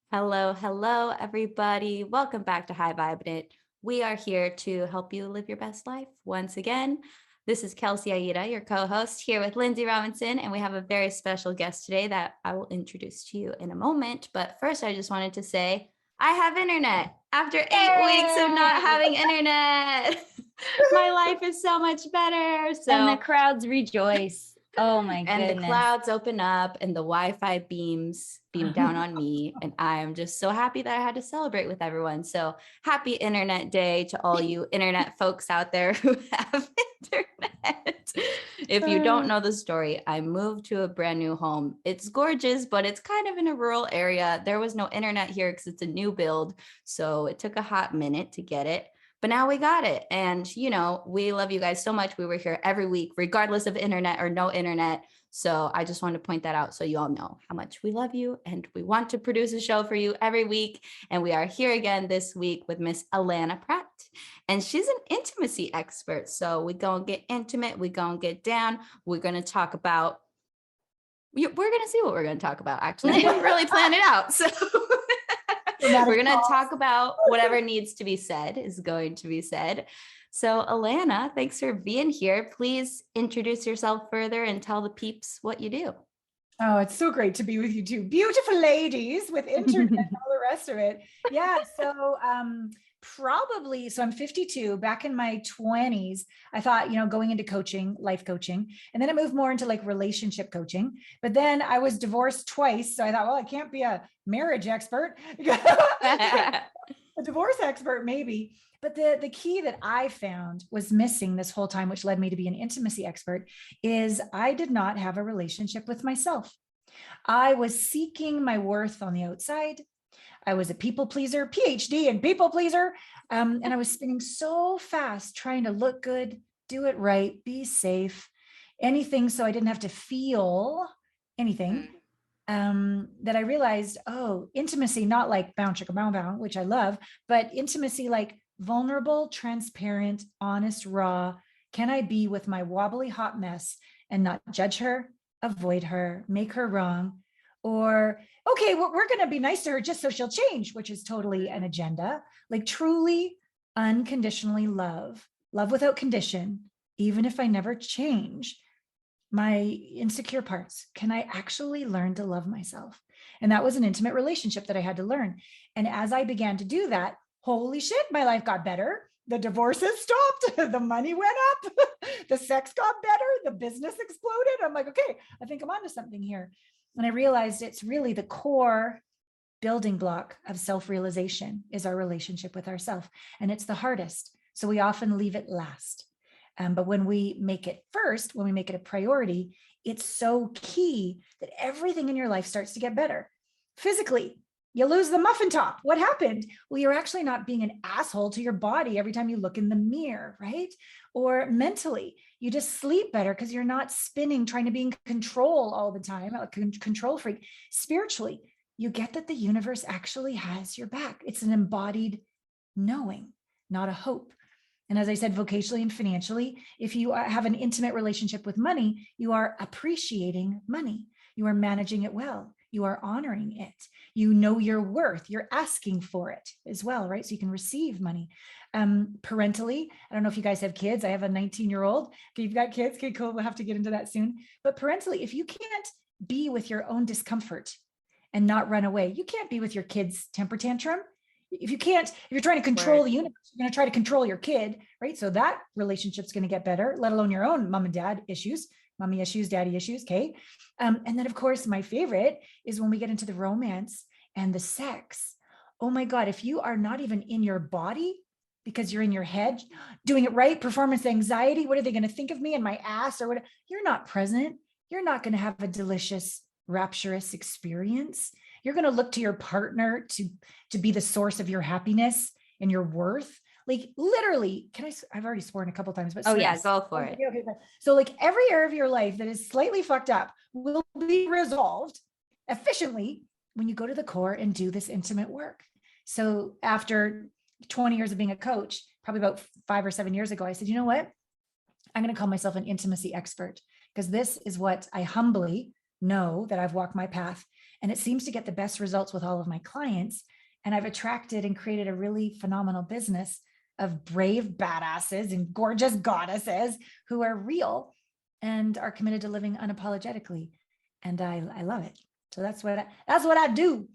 Hello, hello, everybody. Welcome back to High Vibe It. We are here to help you live your best life. Once again, this is Kelsey Aida, your co-host, here with Lindsay Robinson, and we have a very special guest today that I will introduce to you in a moment. But first, I just wanted to say I have internet. After 8 weeks of not having internet, my life is so much better. And the crowds rejoice. Oh my goodness. And the clouds open up and the Wi-Fi beams beam down on me. And I am just so happy that I had to celebrate with everyone. So happy Internet Day to all you internet folks out there who have internet. If you don't know the story, I moved to a brand new home. It's gorgeous, but it's kind of in a rural area. There was no internet here because it's a new build. So it took a hot minute to get it. But now we got it. And, we love you guys so much. We were here every week, regardless of internet or no internet. So I just wanted to point that out so you all know how much we love you. And we want to produce a show for you every week. And we are here again this week with Miss Allana Pratt. And she's an intimacy expert. So we're going to get intimate. We're going to get down. We're going to talk about, we're going to see what we're going to talk about, actually. I didn't really plan it out. So we're going to talk about whatever needs to be said is going to be said. So Allana, thanks for being here. Please introduce yourself further and tell the peeps what you do. Oh, it's so great to be with you two beautiful ladies with internet and all the rest of it. Yeah. So I'm 52. Back in my 20s, I thought, going into coaching, life coaching, and then I moved more into like relationship coaching. But then I was divorced twice. So I thought, well, I can't be a marriage expert. A divorce expert, maybe. But the key that I found was missing this whole time, which led me to be an intimacy expert, is I did not have a relationship with myself. I was seeking my worth on the outside. I was a people pleaser, PhD in people pleaser. And I was spinning so fast trying to look good, do it right, be safe, anything so I didn't have to feel anything. That I realized, intimacy, not like bow chicka bow bow, which I love, but intimacy like vulnerable, transparent, honest, raw. Can I be with my wobbly hot mess and not judge her, avoid her, make her wrong? Or, okay, well, we're going to be nice to her just so she'll change, which is totally an agenda. Like truly, unconditionally love without condition, even if I never change my insecure parts. Can I actually learn to love myself? And that was an intimate relationship that I had to learn. And as I began to do that, holy shit, my life got better. The divorces stopped. The money went up. The sex got better. The business exploded. I'm like, okay, I think I'm onto something here. And I realized it's really the core building block of self-realization is our relationship with ourselves. And it's the hardest. So we often leave it last. But when we make it first, when we make it a priority, it's so key that everything in your life starts to get better. Physically, you lose the muffin top. What happened? Well, you're actually not being an asshole to your body every time you look in the mirror, right? Or mentally, you just sleep better because you're not spinning, trying to be in control all the time, like a control freak. Spiritually, you get that the universe actually has your back. It's an embodied knowing, not a hope. And as I said, vocationally and financially, if you have an intimate relationship with money, you are appreciating money. You are managing it well. You are honoring it. You know your worth. You're asking for it as well, right? So you can receive money. Parentally, I don't know if you guys have kids. I have a 19-year-old. Okay, you've got kids. Okay, cool. We'll have to get into that soon. But parentally, if you can't be with your own discomfort and not run away, you can't be with your kid's temper tantrum. If you're trying to control the universe, you're going to try to control your kid, right? So that relationship's going to get better, let alone your own mom and dad issues, mommy issues, daddy issues. Okay. And then of course, my favorite is when we get into the romance and the sex. Oh my God, if you are not even in your body because you're in your head doing it right, performance anxiety, what are they going to think of me and my ass or what? You're not present. You're not going to have a delicious, rapturous experience. You're going to look to your partner to be the source of your happiness and your worth. Like literally, I've already sworn a couple of times, but yeah, go for it. Okay. So like every area of your life that is slightly fucked up will be resolved efficiently when you go to the core and do this intimate work. So after 20 years of being a coach, probably about 5 or 7 years ago, I said, you know what? I'm going to call myself an intimacy expert because this is what I humbly know that I've walked my path. And it seems to get the best results with all of my clients. And I've attracted and created a really phenomenal business of brave badasses and gorgeous goddesses who are real and are committed to living unapologetically. And I love it. So that's what I do.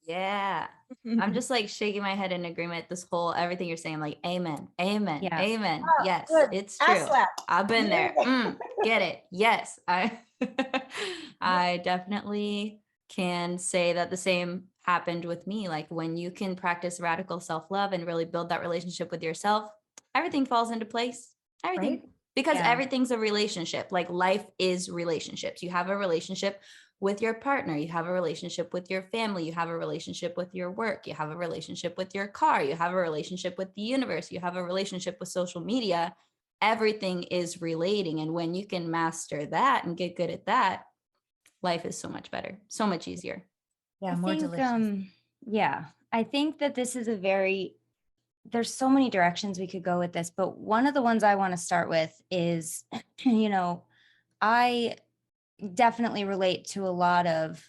Yeah. I'm just like shaking my head in agreement. This whole everything you're saying, I'm like, amen, amen, Yeah. amen. Oh, Yes, good. it's Ass true. slap. I've been there. Amazing. Get it. Yes. I definitely can say that the same happened with me. Like when you can practice radical self-love and really build that relationship with yourself, everything falls into place. Everything. Right? Because Yeah. everything's a relationship. Like life is relationships. You have a relationship with your partner, you have a relationship with your family, you have a relationship with your work, you have a relationship with your car, you have a relationship with the universe, you have a relationship with social media. Everything is relating. And when you can master that and get good at that, life is so much better, so much easier. Yeah, I more think, delicious. yeah, I think that this is there's so many directions we could go with this, but one of the ones I want to start with is, I definitely relate to a lot of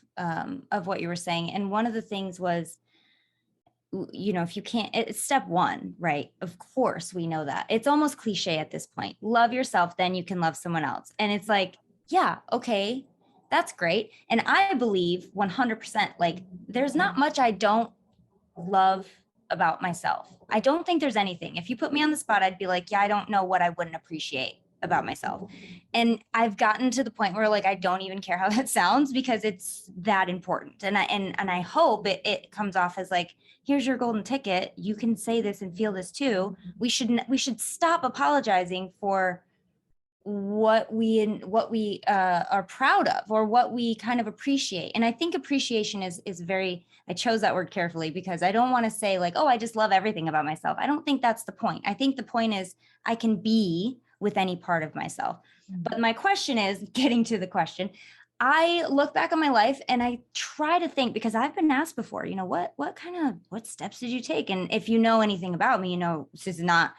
what you were saying. And one of the things was, if you can't, it's step one, right? Of course, we know that. It's almost cliche at this point. Love yourself, then you can love someone else. And it's like, yeah, okay, that's great. And I believe 100%, like, there's not much I don't love about myself. I don't think there's anything. If you put me on the spot, I'd be like, yeah, I don't know what I wouldn't appreciate about myself. And I've gotten to the point where like I don't even care how that sounds because it's that important. And I hope it comes off as like, here's your golden ticket. You can say this and feel this too. We should stop apologizing for what we are proud of or what we kind of appreciate. And I think appreciation is very, I chose that word carefully because I don't want to say like, oh, I just love everything about myself. I don't think that's the point. I think the point is I can be with any part of myself. But my question is, getting to the question, I look back on my life and I try to think, because I've been asked before, what steps did you take? And if you know anything about me, this is not,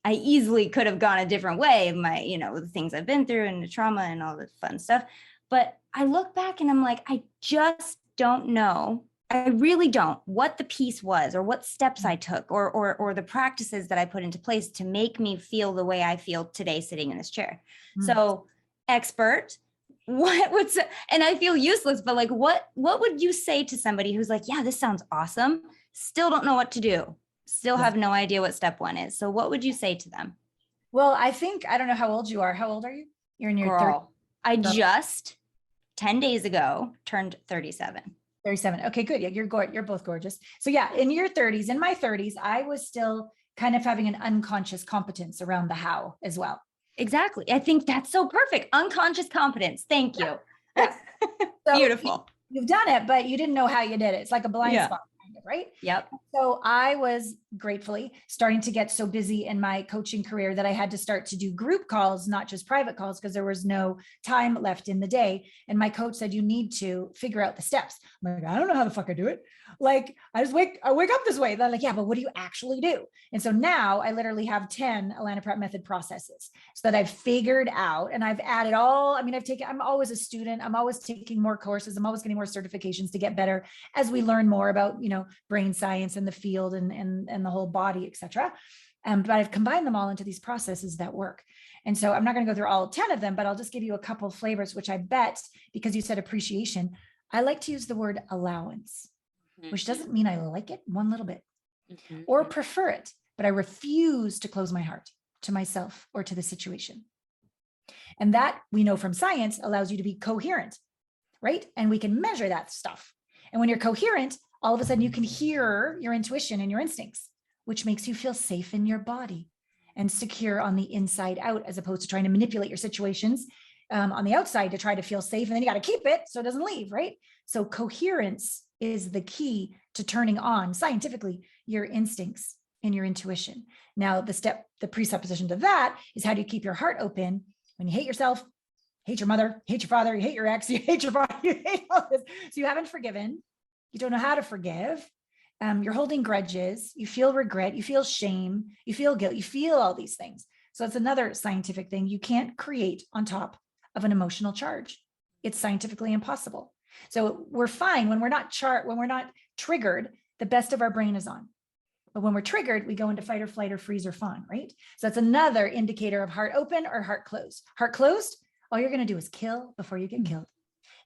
I easily could have gone a different way, the things I've been through and the trauma and all the fun stuff. But I look back and I'm like, I just don't know. I really don't what the piece was or what steps I took or the practices that I put into place to make me feel the way I feel today sitting in this chair. So expert, and I feel useless, but like, what would you say to somebody who's like, yeah, this sounds awesome. Still don't know what to do. Still have no idea what step one is. So what would you say to them? Well, I don't know how old you are. How old are you? You're in your Girl, I just 10 days ago turned 37. 37. Okay, good. Yeah, you're both gorgeous. So yeah, in your 30s, in my 30s, I was still kind of having an unconscious competence around the how as well. Exactly. I think that's so perfect. Unconscious competence. Thank you. Yeah. So beautiful. You've done it, but you didn't know how you did it. It's like a blind spot. Right? Yep. So I was gratefully starting to get so busy in my coaching career that I had to start to do group calls, not just private calls, because there was no time left in the day. And my coach said, you need to figure out the steps. I'm like, I don't know how the fuck I do it. Like, I wake up this way. They're like, yeah, but what do you actually do? And so now I literally have 10 Allana Pratt method processes so that I've figured out, and I've added I'm always a student. I'm always taking more courses. I'm always getting more certifications to get better as we learn more about, brain science and the field and the whole body, et cetera. But I've combined them all into these processes that work. And so I'm not going to go through all 10 of them, but I'll just give you a couple of flavors, which I bet, because you said appreciation, I like to use the word allowance, which doesn't mean I like it one little bit or prefer it, but I refuse to close my heart to myself or to the situation. And that, we know from science, allows you to be coherent, right? And we can measure that stuff. And when you're coherent, all of a sudden you can hear your intuition and your instincts, which makes you feel safe in your body and secure on the inside out, as opposed to trying to manipulate your situations on the outside to try to feel safe. And then you got to keep it so it doesn't leave, right? So coherence is the key to turning on scientifically your instincts and your intuition. Now, the presupposition to that is, how do you keep your heart open when you hate yourself, hate your mother, hate your father, you hate your ex, you hate your body, you hate all this. So you haven't forgiven. You don't know how to forgive. You're holding grudges. You feel regret. You feel shame. You feel guilt. You feel all these things. So it's another scientific thing. You can't create on top of an emotional charge. It's scientifically impossible. So we're fine when we're not triggered, the best of our brain is on. But when we're triggered, we go into fight or flight or freeze or fawn, right? So that's another indicator of heart open or heart closed. Heart closed, all you're going to do is kill before you get killed.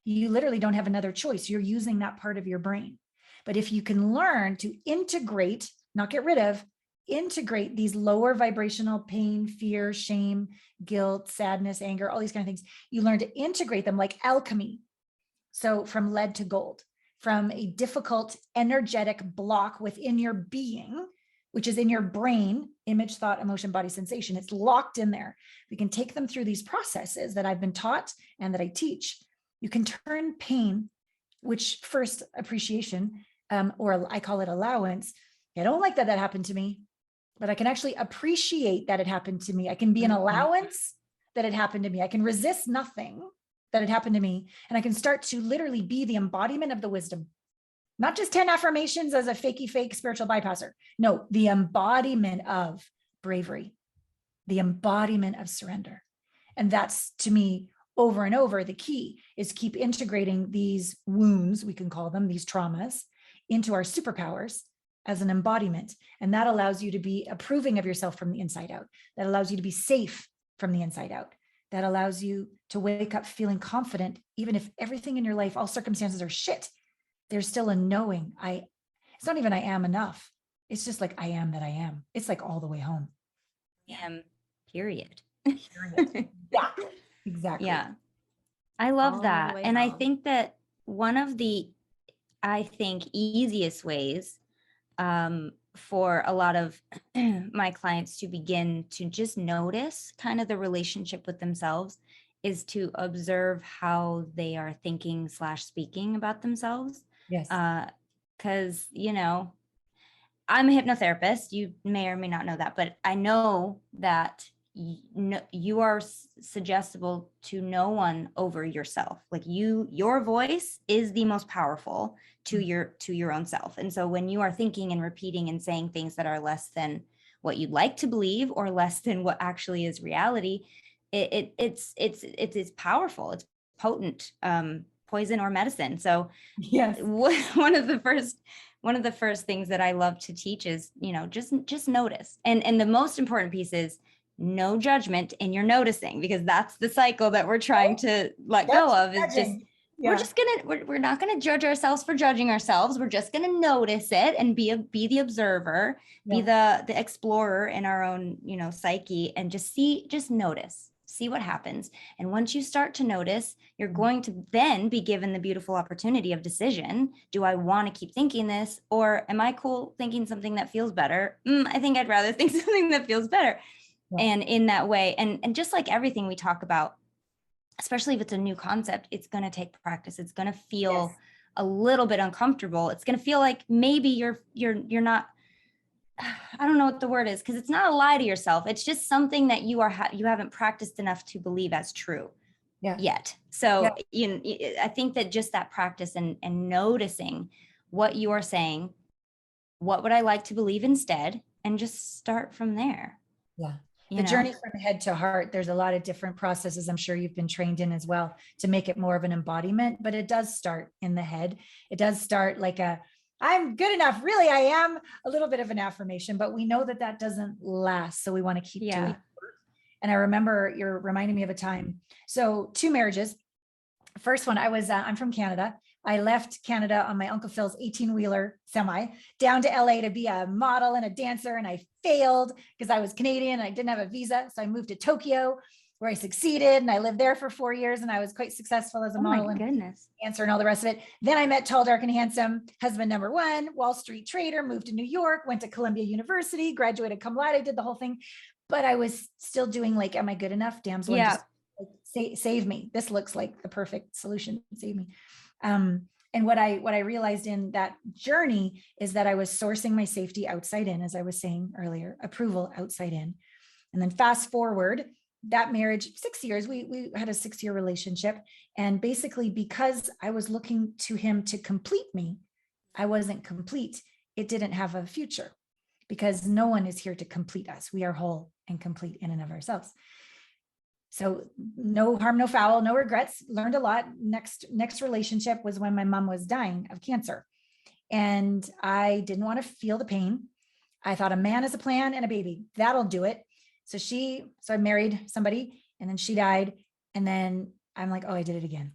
You literally don't have another choice. You're using that part of your brain. But if you can learn to integrate, not get rid of, integrate these lower vibrational pain, fear, shame, guilt, sadness, anger, all these kind of things, you learn to integrate them like alchemy. So from lead to gold, from a difficult energetic block within your being, which is in your brain, image, thought, emotion, body, sensation, it's locked in there. We can take them through these processes that I've been taught and that I teach. You can turn pain, which first appreciation, or I call it allowance. I don't like that happened to me, but I can actually appreciate that it happened to me. I can be an allowance that it happened to me. I can resist nothing that it happened to me. And I can start to literally be the embodiment of the wisdom, not just 10 affirmations as a fakey fake spiritual bypasser. No, the embodiment of bravery, the embodiment of surrender. And that's, to me, over and over, the key is keep integrating these wounds, we can call them, these traumas, into our superpowers as an embodiment. And that allows you to be approving of yourself from the inside out. That allows you to be safe from the inside out. That allows you to wake up feeling confident, even if everything in your life, all circumstances are shit. There's still a knowing. It's not even I am enough. It's just like I am that I am. It's like all the way home. Period. Yeah, exactly. Yeah. I love All the that. way And I home. think that one of the, easiest ways for a lot of my clients to begin to just notice kind of the relationship with themselves is to observe how they are thinking / speaking about themselves. Yes. Because, I'm a hypnotherapist. You may or may not know that, but I know that you are suggestible to no one over yourself. Like your voice is the most powerful to your own self. And so when you are thinking and repeating and saying things that are less than what you'd like to believe or less than what actually is reality, it's powerful. It's potent, poison or medicine. So yes, one of the first things that I love to teach is, just notice. And the most important piece is no judgment in your noticing, because that's the cycle that we're trying to let go of, is just, we're not going to judge ourselves for judging ourselves. We're just going to notice it and be the observer, be the explorer in our own, psyche, and just notice, see what happens. And once you start to notice, you're going to then be given the beautiful opportunity of decision. Do I want to keep thinking this, or am I cool thinking something that feels better? I think I'd rather think something that feels better. Yeah. And in that way, and just like everything we talk about, especially if it's a new concept, it's going to take practice. It's going to feel a little bit uncomfortable. It's going to feel like maybe you're not, I don't know what the word is, because it's not a lie to yourself. It's just something that you haven't practiced enough to believe as true yet. So I think that just that practice and noticing what you are saying, what would I like to believe instead, and just start from there. Yeah. The journey from head to heart, there's a lot of different processes I'm sure you've been trained in as well to make it more of an embodiment, but it does start in the head. It does start like I'm good enough. Really, I am a little bit of an affirmation, but we know that doesn't last. So we want to keep doing it. And I remember you're reminding me of a time. So 2 marriages. First one, I'm from Canada. I left Canada on my Uncle Phil's 18-wheeler semi down to LA to be a model and a dancer. And I failed because I was Canadian and I didn't have a visa. So I moved to Tokyo, where I succeeded, and I lived there for 4 years, and I was quite successful as a model and dancer and all the rest of it. Then I met tall, dark, and handsome husband number 1, Wall Street trader, moved to New York, went to Columbia University, graduated cum laude, did the whole thing. But I was still doing like, am I good enough? Damsel, just save me. This looks like the perfect solution. Save me. And what I realized in that journey is that I was sourcing my safety outside in, as I was saying earlier, approval outside in. And then fast forward, that marriage, 6 years, we had a 6-year relationship. And basically, because I was looking to him to complete me, I wasn't complete. It didn't have a future, because no one is here to complete us. We are whole and complete in and of ourselves. So no harm, no foul, no regrets, learned a lot. Next relationship was when my mom was dying of cancer. And I didn't want to feel the pain. I thought a man is a plan and a baby, that'll do it. So I married somebody and then she died. And then I'm like, oh, I did it again.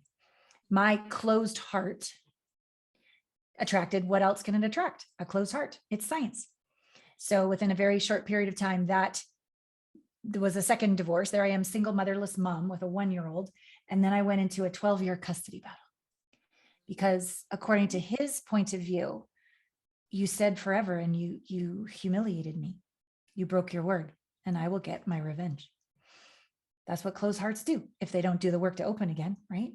My closed heart attracted, what else can it attract? A closed heart. It's science. So within a very short period of time, that there was a second divorce. There I am, single motherless mom with a 1-year-old. And then I went into a 12-year custody battle because according to his point of view, you said forever and you humiliated me. You broke your word and I will get my revenge. That's what closed hearts do if they don't do the work to open again, right?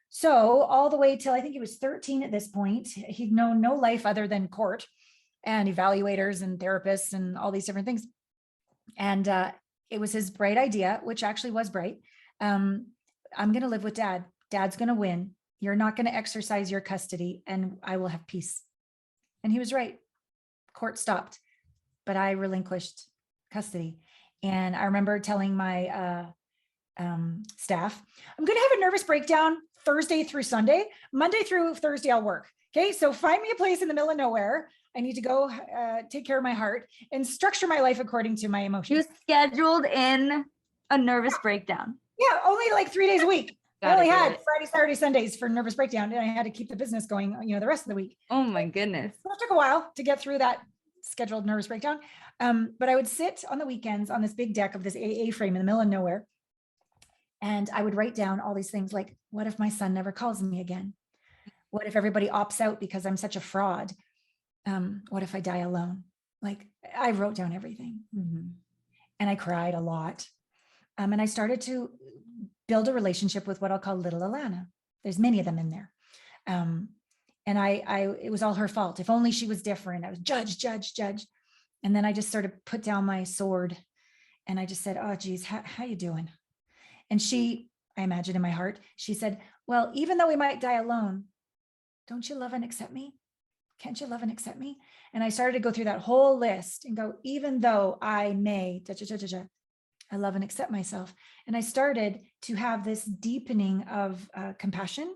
So all the way till I think he was 13 at this point, he'd known no life other than court and evaluators and therapists and all these different things. And it was his bright idea, which actually was bright. I'm going to live with dad. Dad's going to win. You're not going to exercise your custody and I will have peace. And he was right. Court stopped, but I relinquished custody. And I remember telling my staff, I'm going to have a nervous breakdown Thursday through Sunday. Monday through Thursday, I'll work. Okay. So find me a place in the middle of nowhere. I need to go take care of my heart and structure my life according to my emotions. You scheduled in a nervous breakdown. Yeah. Only like 3 days a week. I Gotta only do had it. Friday, Saturday, Sundays for nervous breakdown. And I had to keep the business going, the rest of the week. Oh my goodness. So it took a while to get through that scheduled nervous breakdown. But I would sit on the weekends on this big deck of this AA frame in the middle of nowhere. And I would write down all these things like, what if my son never calls me again? What if everybody opts out because I'm such a fraud? What if I die alone? Like I wrote down everything. Mm-hmm. And I cried a lot. And I started to build a relationship with what I'll call little Allana. There's many of them in there. And it was all her fault. If only she was different. I was judge. And then I just sort of put down my sword and I just said, oh geez, how you doing? And she, I imagine in my heart, she said, well, even though we might die alone, don't you love and accept me? Can't you love and accept me? And I started to go through that whole list and go, even though I may, I love and accept myself. And I started to have this deepening of compassion,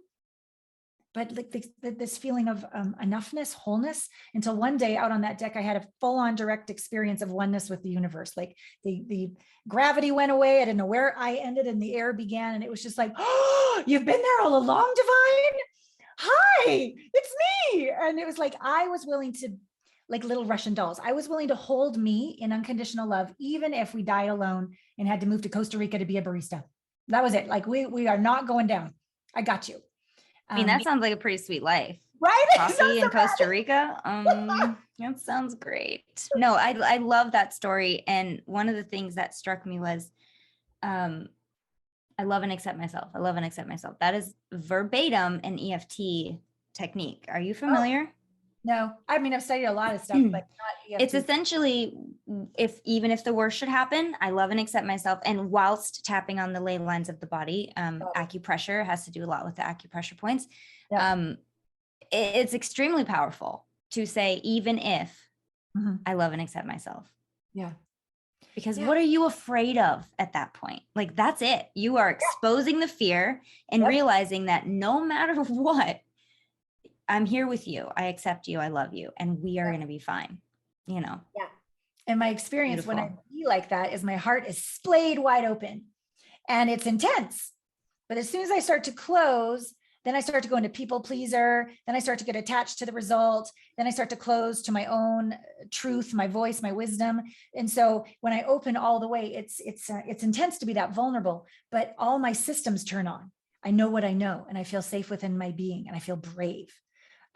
but like this feeling of enoughness, wholeness, until one day out on that deck, I had a full-on direct experience of oneness with the universe. Like the gravity went away. I didn't know where I ended and the air began. And it was just like, oh, you've been there all along, Divine. Hi, it's me. And it was like, I was willing to, like little Russian dolls, I was willing to hold me in unconditional love, even if we died alone and had to move to Costa Rica to be a barista. That was it. Like we are not going down. I got you. I mean, that sounds like a pretty sweet life. Right? Coffee in Costa Rica. That sounds great. No, I love that story. And one of the things that struck me was, I love and accept myself. I love and accept myself. That is verbatim an EFT technique. Are you familiar? No, I mean, I've studied a lot of stuff, but not EFT. It's essentially, even if the worst should happen, I love and accept myself. And whilst tapping on the ley lines of the body, acupressure has to do a lot with the acupressure points. Yeah. It's extremely powerful to say, even if I love and accept myself. Yeah. Because what are you afraid of at that point? Like, that's it. You are exposing the fear and realizing that no matter what, I'm here with you. I accept you. I love you. And we are going to be fine. Yeah. And my experience when I be like that is my heart is splayed wide open and it's intense. But as soon as I start to close, then I start to go into people pleaser. Then I start to get attached to the result. Then I start to close to my own truth, my voice, my wisdom. And so when I open all the way, it's intense to be that vulnerable, but all my systems turn on. I know what I know, and I feel safe within my being, and I feel brave.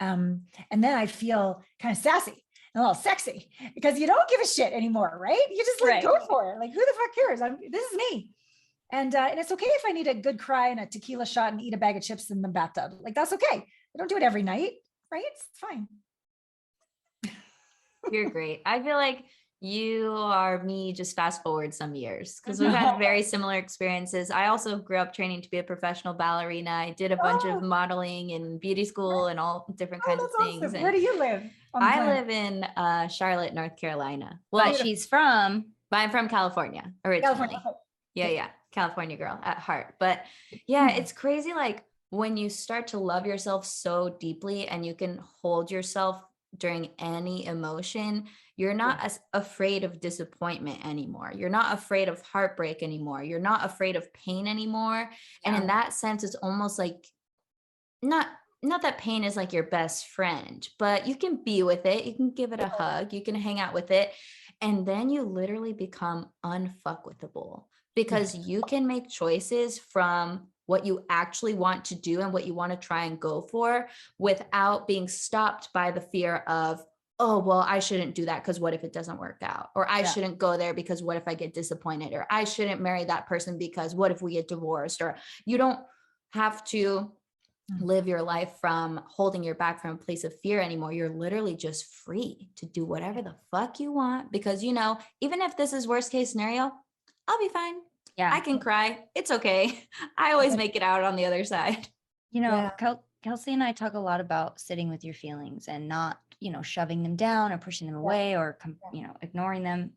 And then I feel kind of sassy and a little sexy because you don't give a shit anymore, right? You just go for it. Like, who the fuck cares? This is me. And it's okay if I need a good cry and a tequila shot and eat a bag of chips in the bathtub. Like, that's okay. I don't do it every night, right? It's fine. You're great. I feel like you are me, just fast forward some years, because we've had very similar experiences. I also grew up training to be a professional ballerina. I did a bunch of modeling in beauty school and all different kinds of things. Awesome. Where do you live? I live in Charlotte, North Carolina. Well, she's from? I'm from California originally. California. Yeah. California girl at heart. But yeah, it's crazy. Like when you start to love yourself so deeply and you can hold yourself during any emotion, you're not as afraid of disappointment anymore. You're not afraid of heartbreak anymore. You're not afraid of pain anymore. And in that sense, it's almost like not not that pain is like your best friend, but you can be with it. You can give it a hug. You can hang out with it. And then you literally become unfuckwithable because you can make choices from what you actually want to do and what you want to try and go for without being stopped by the fear of, oh, well, I shouldn't do that because what if it doesn't work out? Or I shouldn't go there because what if I get disappointed? Or I shouldn't marry that person because what if we get divorced? Or you don't have to live your life from holding your back from a place of fear anymore. You're literally just free to do whatever the fuck you want because, you know, even if this is worst case scenario, I'll be fine. Yeah. I can cry. It's okay. I always make it out on the other side. You know, Kelsey and I talk a lot about sitting with your feelings and not, you know, shoving them down or pushing them away or, you know, ignoring them.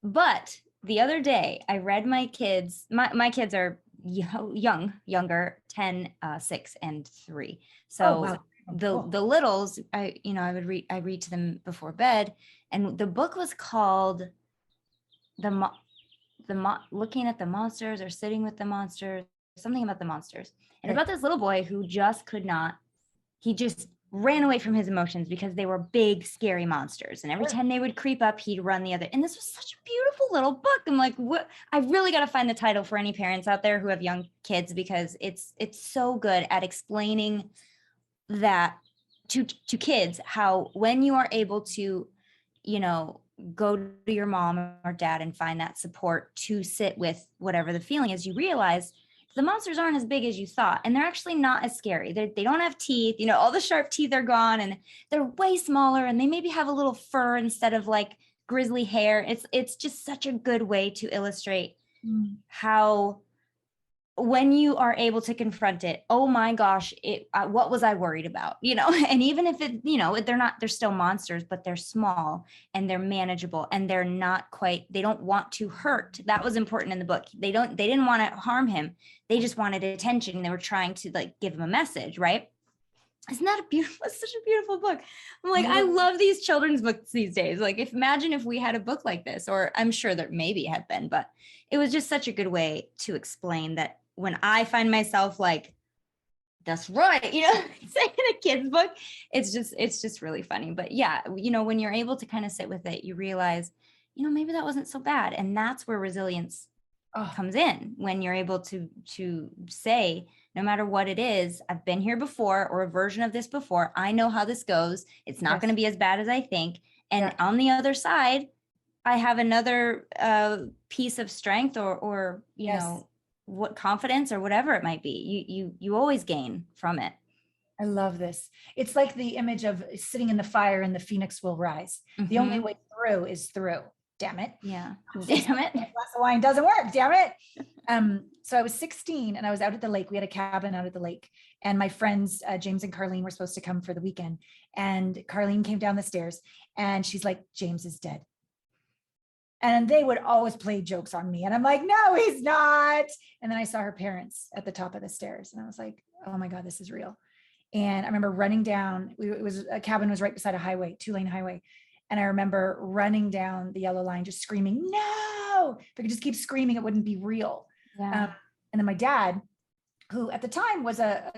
But the other day I read my kids, my kids are younger, 10, 6 and 3. So the littles, I read to them before bed, and the book was called looking at the monsters or sitting with the monsters, something about the monsters, and about this little boy who just could not, he just ran away from his emotions because they were big, scary monsters. And every time they would creep up, he'd run the other. And this was such a beautiful little book. I'm like, what? I really got to find the title for any parents out there who have young kids, because it's so good at explaining that to kids, how when you are able to, you know, go to your mom or dad and find that support to sit with whatever the feeling is, you realize the monsters aren't as big as you thought, and they're actually not as scary. They don't have teeth, you know, all the sharp teeth are gone, and they're way smaller, and they maybe have a little fur instead of like grizzly hair. It's just such a good way to illustrate how, when you are able to confront it, oh my gosh, what was I worried about? You know, and even if it, you know, they're still monsters, but they're small and they're manageable and they're not quite, they don't want to hurt. That was important in the book. They didn't want to harm him. They just wanted attention. They were trying to like give him a message, right? Isn't that it's such a beautiful book. I'm like, I love these children's books these days. Like, imagine if we had a book like this, or I'm sure there maybe had been, but it was just such a good way to explain that when I find myself like, that's right, you know, saying a kid's book, it's just really funny. But yeah, you know, when you're able to kind of sit with it, you realize, you know, maybe that wasn't so bad. And that's where resilience comes in, when you're able to say, no matter what it is, I've been here before, or a version of this before. I know how this goes. It's not going to be as bad as I think. And on the other side, I have another piece of strength or you know, what confidence or whatever it might be. You always gain from it. I love this. It's like the image of sitting in the fire and the phoenix will rise. The only way through is through. Damn it. Yeah. Damn it. A glass of wine doesn't work. Damn it. So I was 16 and I was out at the lake. We had a cabin out at the lake, and my friends, James and Carlene, were supposed to come for the weekend. And Carlene came down the stairs and she's like, James is dead. And they would always play jokes on me. And I'm like, no, he's not. And then I saw her parents at the top of the stairs. And I was like, oh my God, this is real. And I remember running down, a cabin was right beside a highway, 2-lane highway. And I remember running down the yellow line, just screaming, no, if I could just keep screaming, it wouldn't be real. And then my dad, who at the time was a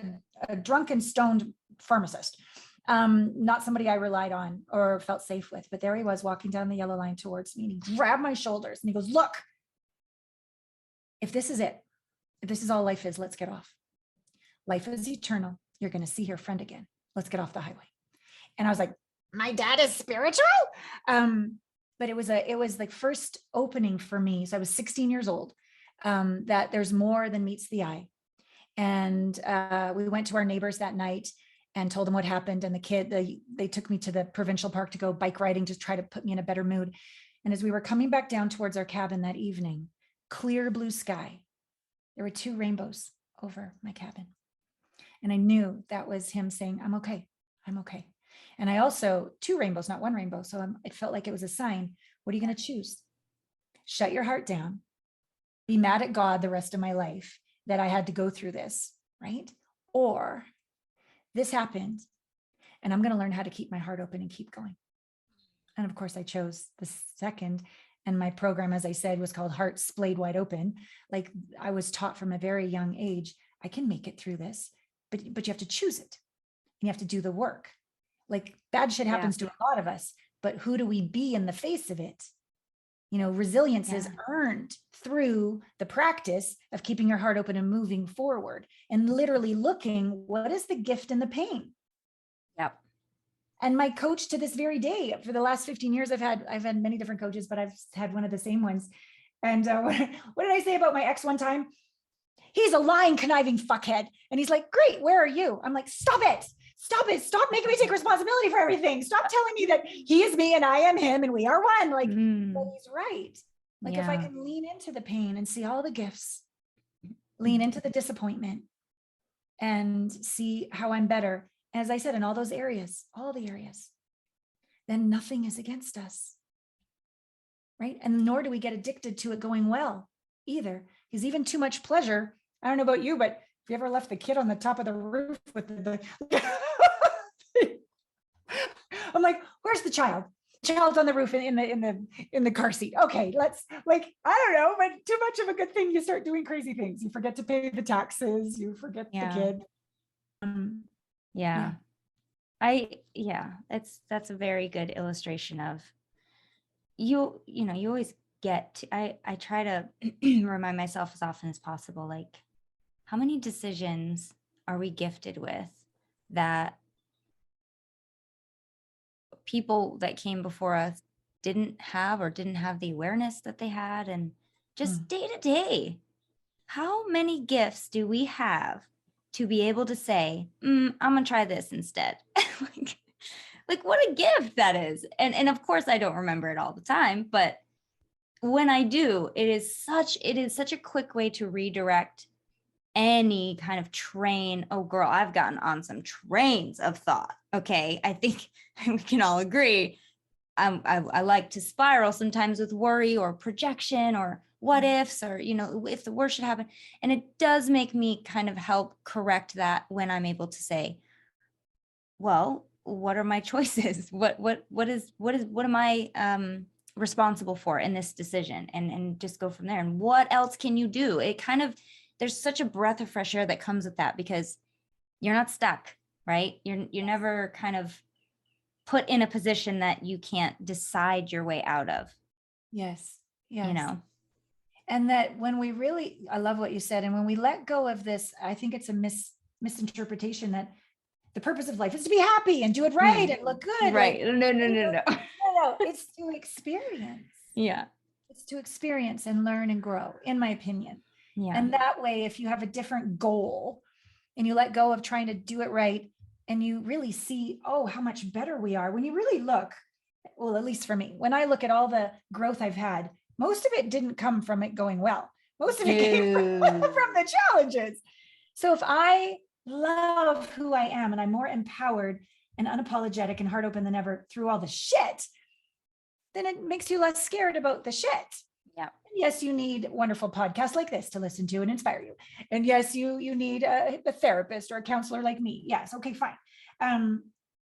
drunken, stoned pharmacist, not somebody I relied on or felt safe with, but there he was walking down the yellow line towards me, and he grabbed my shoulders and he goes, look, if this is it, if this is all life is, let's get off. Life is eternal. You're going to see your friend again. Let's get off the highway. And I was like, my dad is spiritual. But it was like first opening for me. So I was 16 years old, that there's more than meets the eye. And we went to our neighbors that night and told them what happened. And they took me to the provincial park to go bike riding to try to put me in a better mood. And as we were coming back down towards our cabin that evening, clear blue sky, there were 2 rainbows over my cabin. And I knew that was him saying, I'm okay. I'm okay. And I also, 2 rainbows, not 1 rainbow. So it felt like it was a sign. What are you going to choose? Shut your heart down be mad at God the rest of my life that I had to go through this, right? Or this happened and I'm going to learn how to keep my heart open and keep going. And of course I chose the second. And my program, as I said, was called Heart Splayed Wide Open. Like I was taught from a very young age, I can make it through this, but you have to choose it. And you have to do the work. Like bad shit happens to a lot of us, but who do we be in the face of it? You know, resilience is earned through the practice of keeping your heart open and moving forward and literally looking, what is the gift in the pain? Yep. And my coach to this very day, for the last 15 years, I've had many different coaches, but I've had one of the same ones. And what did I say about my ex one time? He's a lying, conniving fuckhead. And he's like, great, where are you? I'm like, stop it. Stop it. Stop making me take responsibility for everything. Stop telling me that he is me and I am him and we are one. Like, but he's right. Like if I can lean into the pain and see all the gifts, lean into the disappointment and see how I'm better. As I said, in all those areas, all the areas, then nothing is against us. Right. And nor do we get addicted to it going well either. Because even too much pleasure, I don't know about you, but if you ever left the kid on the top of the roof with the I'm like, where's the child? Child's on the roof in the car seat. Okay, let's I don't know, but too much of a good thing, you start doing crazy things. You forget to pay the taxes, you forget the kid. That's a very good illustration of you always get to, I try to remind myself as often as possible, like how many decisions are we gifted with that people that came before us didn't have the awareness that they had. And just day to day, how many gifts do we have to be able to say, I'm gonna try this instead? like what a gift that is. And of course I don't remember it all the time, but when I do, it is such a quick way to redirect any kind of train. Oh girl, I've gotten on some trains of thought. Okay. I think we can all agree. I like to spiral sometimes with worry or projection or what ifs, or, if the worst should happen. And it does make me kind of help correct that when I'm able to say, well, what are my choices? What am I responsible for in this decision, and just go from there. And what else can you do? It kind of, there's such a breath of fresh air that comes with that, because you're not stuck, right? You're never kind of put in a position that you can't decide your way out of. Yes. And that when we really, I love what you said. And when we let go of this, I think it's a misinterpretation that the purpose of life is to be happy and do it right and look good. Right. Like, No. No, it's to experience. Yeah. It's to experience and learn and grow, in my opinion. Yeah. And that way, if you have a different goal and you let go of trying to do it right, and you really see, oh, how much better we are. When you really look, well, at least for me, when I look at all the growth I've had, most of it didn't come from it going well. Most of it came from the challenges. So if I love who I am and I'm more empowered and unapologetic and heart open than ever through all the shit, then it makes you less scared about the shit. Yeah. And yes, you need wonderful podcasts like this to listen to and inspire you. And yes, you need a therapist or a counselor like me. Yes. Okay, fine.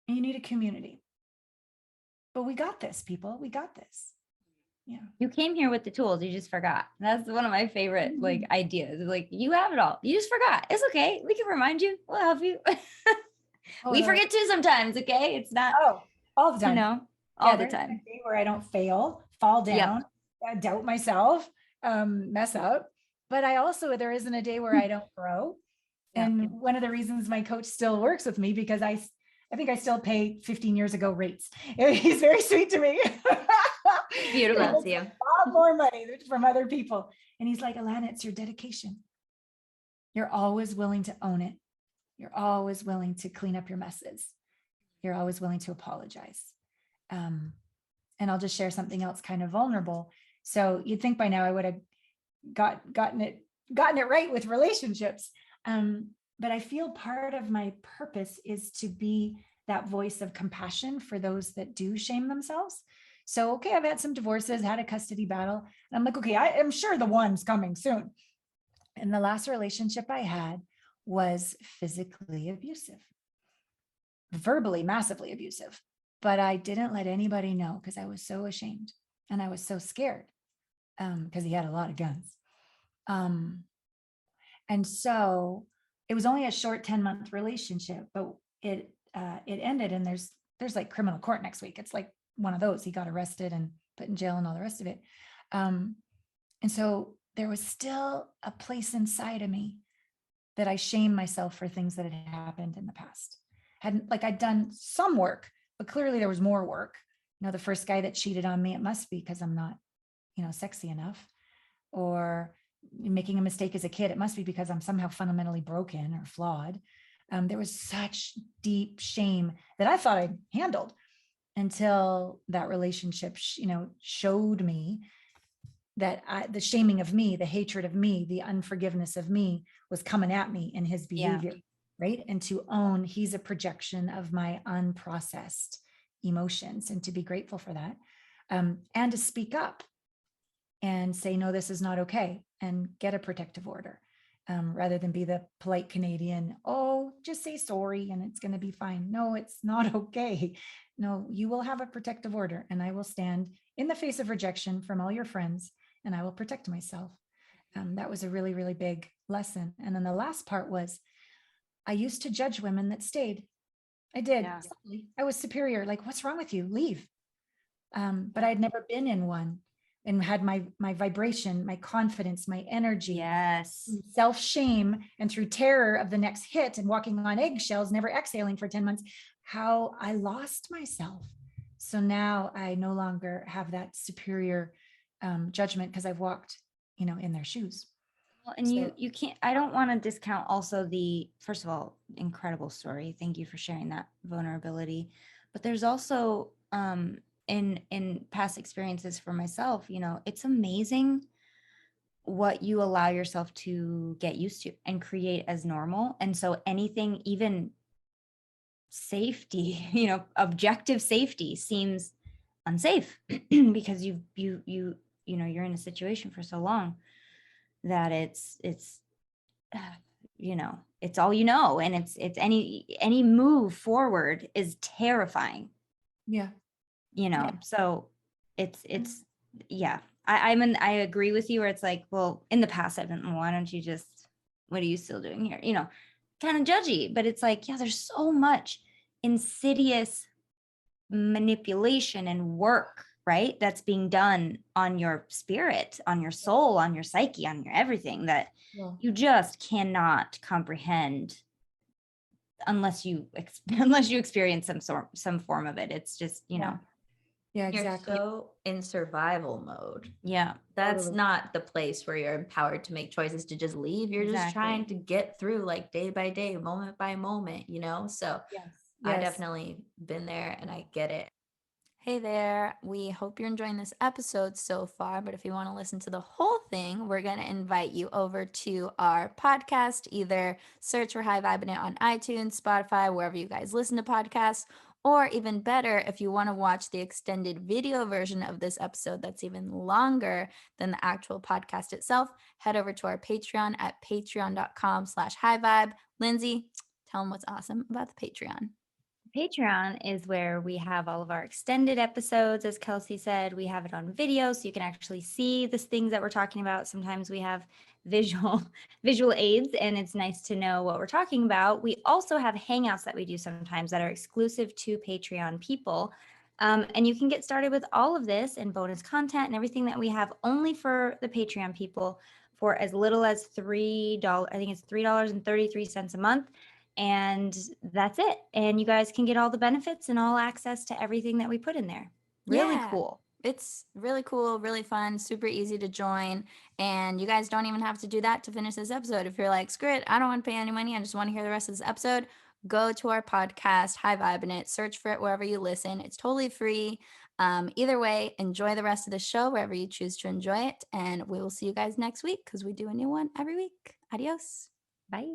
You need a community. But we got this, people. We got this. Yeah. You came here with the tools. You just forgot. That's one of my favorite ideas. Like, you have it all. You just forgot. It's okay. We can remind you. We'll help you. We forget too sometimes. Okay. It's not. Oh, all the time. All the time. A day where I don't fail, fall down, doubt myself, mess up. But there isn't a day where I don't grow. And one of the reasons my coach still works with me, because I think I still pay 15 years ago rates. He's very sweet to me. Beautiful. A lot more money from other people. And he's like, Allana, it's your dedication. You're always willing to own it. You're always willing to clean up your messes. You're always willing to apologize. And I'll just share something else kind of vulnerable. So you'd think by now I would have gotten it right with relationships. But I feel part of my purpose is to be that voice of compassion for those that do shame themselves. So, okay, I've had some divorces, had a custody battle. And I'm like, okay, I am sure the one's coming soon. And the last relationship I had was physically abusive, verbally, massively abusive. But I didn't let anybody know because I was so ashamed and I was so scared because he had a lot of guns. And so it was only a short 10-month relationship, but it ended, and there's like criminal court next week. It's like one of those. He got arrested and put in jail and all the rest of it. And so there was still a place inside of me that I shamed myself for things that had happened in the past. I'd done some work, but clearly there was more work. The first guy that cheated on me, it must be because I'm not, sexy enough, or making a mistake as a kid, it must be because I'm somehow fundamentally broken or flawed. There was such deep shame that I thought I handled until that relationship, showed me that the shaming of me, the hatred of me, the unforgiveness of me was coming at me in his behavior, right? And to own he's a projection of my unprocessed emotions, and to be grateful for that, and to speak up and say, no, this is not okay, and get a protective order, rather than be the polite Canadian, oh, just say sorry and it's going to be fine. No, it's not okay. No, you will have a protective order, and I will stand in the face of rejection from all your friends, and I will protect myself. That was a really, really big lesson. And then the last part was, I used to judge women that stayed. I did. Yeah. I was superior. Like, what's wrong with you? Leave. But I'd never been in one, and had my vibration, my confidence, my energy, Yes, self-shame, and through terror of the next hit and walking on eggshells, never exhaling for 10 months, how I lost myself. So now I no longer have that superior judgment because I've walked, in their shoes. well, and you can't, I don't want to discount also the, first of all, incredible story. Thank you for sharing that vulnerability. But there's also in past experiences for myself, it's amazing what you allow yourself to get used to and create as normal. And so anything, even safety, objective safety, seems unsafe because you're in a situation for so long that it's it's all and it's any move forward is terrifying. Yeah. So it's yeah. I agree with you where it's like, well, in the past I've been, why don't you just, what are you still doing here? Kind of judgy, but it's like, yeah, there's so much insidious manipulation and work, right? That's being done on your spirit, on your soul, on your psyche, on your everything that you just cannot comprehend unless you experience some form of it. It's just, Yeah, exactly. You're so in survival mode. Yeah. That's not the place where you're empowered to make choices to just leave. You're just trying to get through, like, day by day, moment by moment, So Yes. I definitely been there and I get it. Hey there. We hope you're enjoying this episode so far, but if you want to listen to the whole thing, we're going to invite you over to our podcast. Either search for High Vibing It on iTunes, Spotify, wherever you guys listen to podcasts. Or even better, if you want to watch the extended video version of this episode that's even longer than the actual podcast itself, head over to our Patreon at patreon.com/highvibe. Lindsay, tell them what's awesome about the Patreon. Patreon is where we have all of our extended episodes. As Kelsey said, we have it on video, so you can actually see the things that we're talking about. Sometimes we have visual aids, and it's nice to know what we're talking about. We also have hangouts that we do sometimes that are exclusive to Patreon people. And you can get started with all of this and bonus content and everything that we have only for the Patreon people for as little as $3. I think it's $3.33 a month. And that's it. And you guys can get all the benefits and all access to everything that we put in there. Really cool. It's really cool, really fun, super easy to join. And you guys don't even have to do that to finish this episode. If you're like, screw it, I don't want to pay any money, I just want to hear the rest of this episode, go to our podcast, High Vibing It, search for it wherever you listen. It's totally free. Either way, enjoy the rest of the show wherever you choose to enjoy it. And we will see you guys next week because we do a new one every week. Adios. Bye.